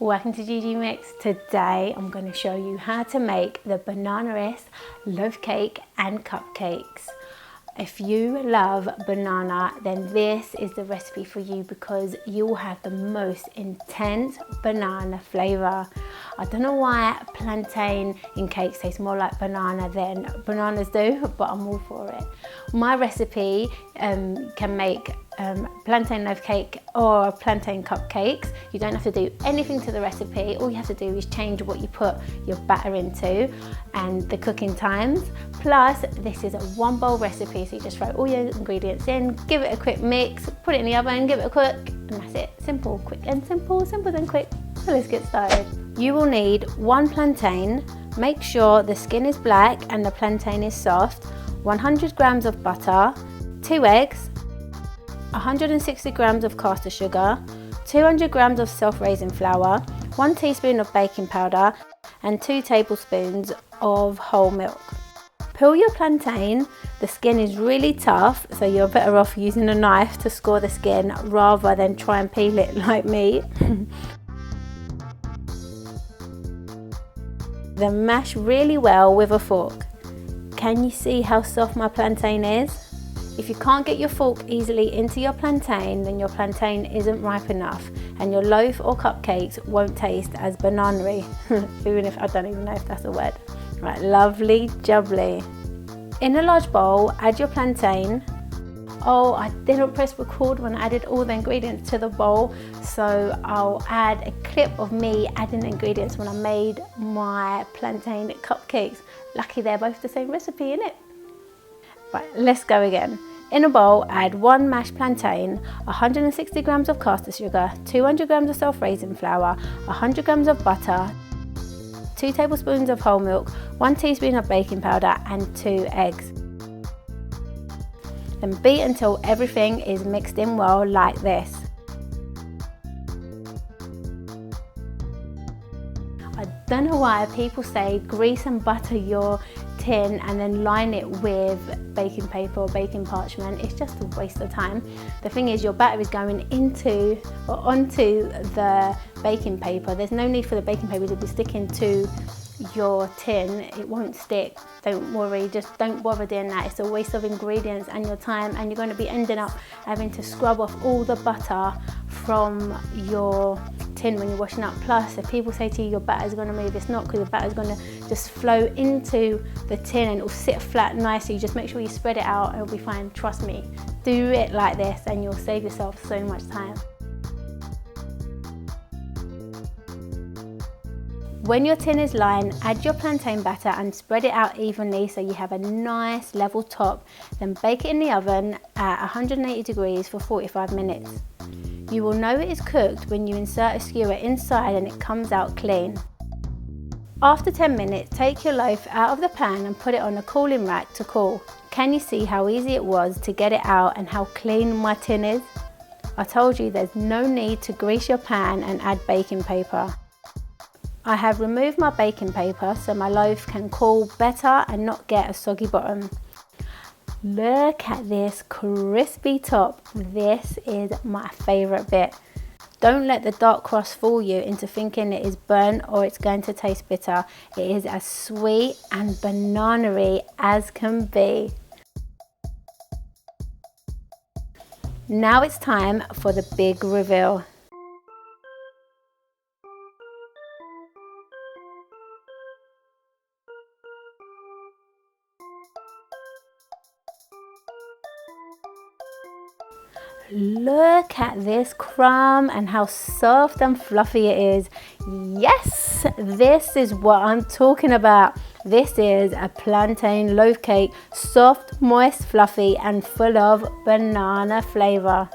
Welcome to ggmix. Today I'm going to show you how to make the bananary loaf cake and cupcakes. If you love banana, then this is the recipe for you because you will have the most intense banana flavour. I don't know why plantain in cakes tastes more like banana than bananas do, but I'm all for it. My recipe can make plantain loaf cake or plantain cupcakes. You don't have to do anything to the recipe. All you have to do is change what you put your batter into and the cooking times. Plus, this is a 1 bowl recipe, so you just throw all your ingredients in, give it a quick mix, put it in the oven, give it a cook, and that's it. Simple, quick and simple, simple then quick. So let's get started. You will need 1 plantain. Make sure the skin is black and the plantain is soft. 100 grams of butter, 2 eggs, 160 grams of caster sugar, 200 grams of self-raising flour, 1 teaspoon of baking powder, and 2 tablespoons of whole milk. Peel your plantain. The skin is really tough, so you're better off using a knife to score the skin rather than try and peel it like me. Then mash really well with a fork. Can you see how soft my plantain is? If you can't get your fork easily into your plantain, then your plantain isn't ripe enough and your loaf or cupcakes won't taste as bananary. Even if I don't even know if that's a word. Right, lovely jubbly. In a large bowl, add your plantain. Oh, I didn't press record when I added all the ingredients to the bowl, so I'll add a clip of me adding the ingredients when I made my plantain cupcakes. Lucky they're both the same recipe, innit? Right, let's go again. In a bowl, add 1 mashed plantain, 160 grams of caster sugar, 200 grams of self-raising flour, 100 grams of butter, 2 tablespoons of whole milk, 1 teaspoon of baking powder, and 2 eggs. Then beat until everything is mixed in well like this. I don't know why people say grease and butter your tin and then line it with baking paper or baking parchment. It's just a waste of time. The thing is, your batter is going into or onto the baking paper. There's no need for the baking paper to be sticking to your tin. It won't stick, don't worry, just don't bother doing that. It's a waste of ingredients and your time, and you're going to be ending up having to scrub off all the butter from your tin when you're washing up. Plus, if people say to you your batter is going to move, it's not, because the batter is going to just flow into the tin and it will sit flat nicely. Just make sure you spread it out and it'll be fine. Trust me, do it like this and you'll save yourself so much time. When your tin is lined, add your plantain batter and spread it out evenly so you have a nice level top. Then bake it in the oven at 180 degrees for 45 minutes. You will know it is cooked when you insert a skewer inside and it comes out clean. After 10 minutes, take your loaf out of the pan and put it on a cooling rack to cool. Can you see how easy it was to get it out and how clean my tin is? I told you there's no need to grease your pan and add baking paper. I have removed my baking paper so my loaf can cool better and not get a soggy bottom. Look at this crispy top. This is my favourite bit. Don't let the dark crust fool you into thinking it is burnt or it's going to taste bitter. It is as sweet and bananary as can be. Now it's time for the big reveal. Look at this crumb and how soft and fluffy it is. Yes, this is what I'm talking about. This is a plantain loaf cake, soft, moist, fluffy, and full of banana flavour.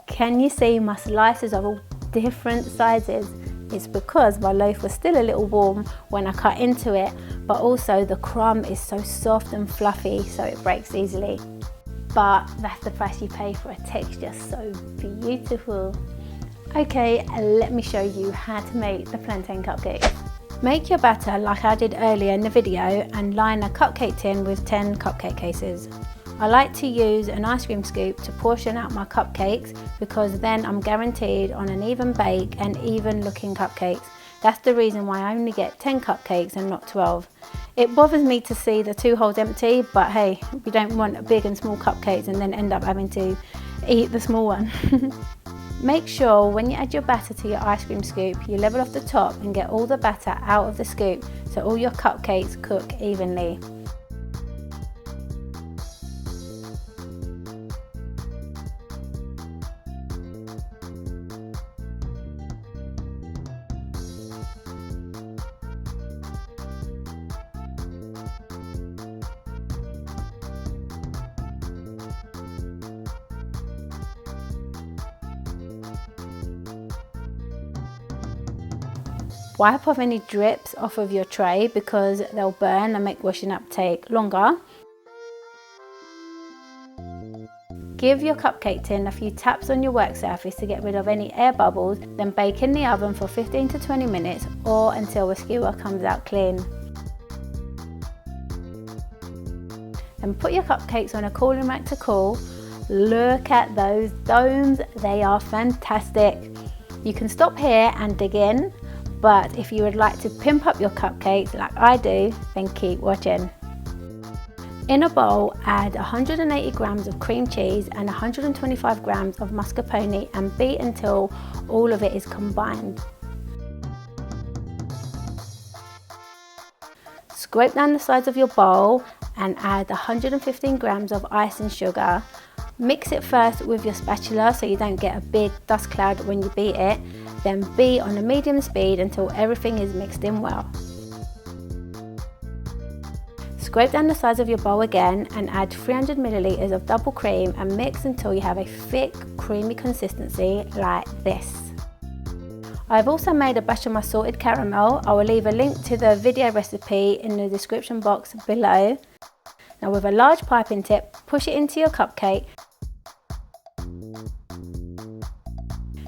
Can you see my slices are all different sizes? It's because my loaf was still a little warm when I cut into it, but also the crumb is so soft and fluffy so it breaks easily. But that's the price you pay for a texture so beautiful. Okay, let me show you how to make the plantain cupcake. Make your batter like I did earlier in the video and line a cupcake tin with 10 cupcake cases. I like to use an ice cream scoop to portion out my cupcakes because then I'm guaranteed on an even bake and even looking cupcakes. That's the reason why I only get 10 cupcakes and not 12. It bothers me to see the 2 holes empty, but hey, we don't want big and small cupcakes and then end up having to eat the small one. Make sure when you add your batter to your ice cream scoop, you level off the top and get all the batter out of the scoop so all your cupcakes cook evenly. Wipe off any drips off of your tray because they'll burn and make washing up take longer. Give your cupcake tin a few taps on your work surface to get rid of any air bubbles, then bake in the oven for 15 to 20 minutes or until the skewer comes out clean. Then put your cupcakes on a cooling rack to cool. Look at those domes, they are fantastic. You can stop here and dig in, but if you would like to pimp up your cupcakes like I do, then keep watching. In a bowl, add 180 grams of cream cheese and 125 grams of mascarpone and beat until all of it is combined. Scrape down the sides of your bowl and add 115 grams of ice and sugar. Mix it first with your spatula so you don't get a big dust cloud when you beat it. Then beat on a medium speed until everything is mixed in well. Scrape down the sides of your bowl again and add 300 milliliters of double cream and mix until you have a thick, creamy consistency like this. I've also made a batch of my salted caramel. I will leave a link to the video recipe in the description box below. Now with a large piping tip, push it into your cupcake.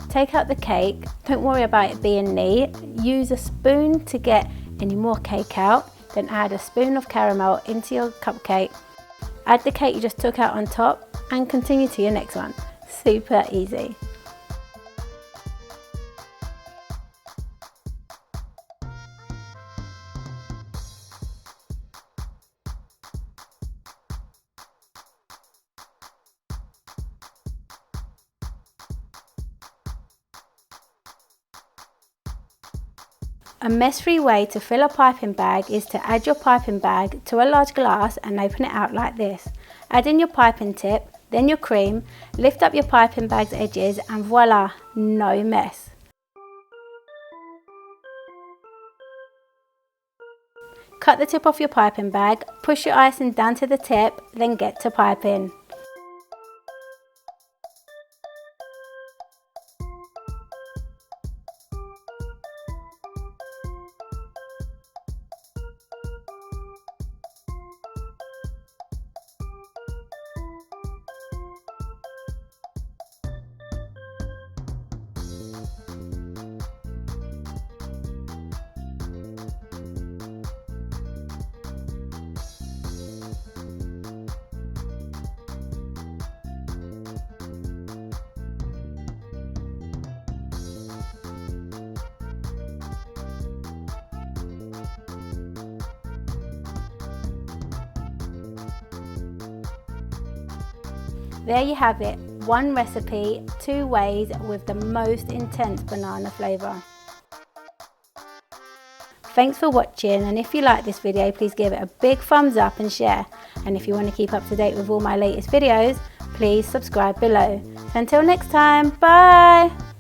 Take out the cake, don't worry about it being neat. Use a spoon to get any more cake out, then add a spoon of caramel into your cupcake. Add the cake you just took out on top and continue to your next one. Super easy. A mess-free way to fill a piping bag is to add your piping bag to a large glass and open it out like this. Add in your piping tip, then your cream, lift up your piping bag's edges and voila, no mess. Cut the tip off your piping bag, push your icing down to the tip, then get to piping. There you have it, one recipe, 2 ways with the most intense banana flavour. Thanks for watching, and if you like this video, please give it a big thumbs up and share. And if you want to keep up to date with all my latest videos, please subscribe below. Until next time, bye!